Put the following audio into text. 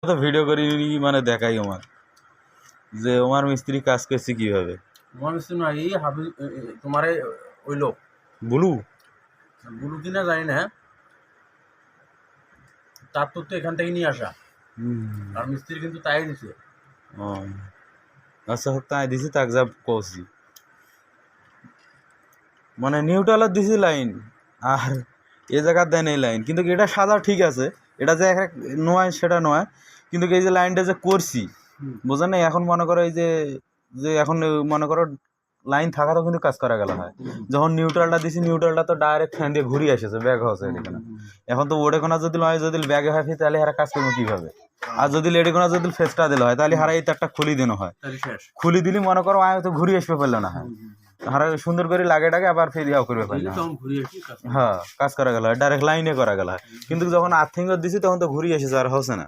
তো ভিডিও করি মানে দেখাই আমার যে আমার মিস্ত্রি কাজ করছে কিভাবে। তোমার মিস্ত্রি না এই হাবি তোমার ওই লোক বুলু বুলু কিনা জানি না, তার তো এখান থেকে নিয়ে আসা আর মিস্ত্রি কিন্তু তাই দিছে। ও আচ্ছা হোক তাই দিছি তাক যা কৌছি মানে নিউট্রালের দিছি লাইন আর এ জায়গার দেন এই লাইন, কিন্তু এটা সাদা ঠিক আছে, এটা যে এক নয় সেটা নয়, কিন্তু এই যে লাইনটা যে করছি বোঝেন না। এখন মনে করো এই যে যে এখন মনে করো লাইন থাকাতেও কিন্তু কাজ করা গেল হয়। যখন নিউট্রালটা দিছি নিউট্রালটা তো ডাইরেক্ট ফ্যান দিয়ে ঘুরিয়ে এসেছে ব্যাগ হচ্ছে এখানে। এখন তো ওডে কোনা যদি নয় যদি ব্যাগে হয় তাহলে হারা কাজ করবো কিভাবে? আর যদি লেডি কোনা যদি ফেসটা দিলে হয় তাহলে হারা এই তারটা খুলি দিনো হয়, খুলি দিলি মনে করো আয় তো ঘুরিয়ে আসবে পারলো না হয়, হারা সুন্দর করে লাগে টাকে আবার ফের ইয়াও করবে পারলো। হ্যাঁ কাজ করা গেল হয়, ডাইরেক্ট লাইনে করা গেল হয়, কিন্তু যখন আর্থিং দিছি তখন তো ঘুরিয়ে এসেছে আর হচ্ছে না।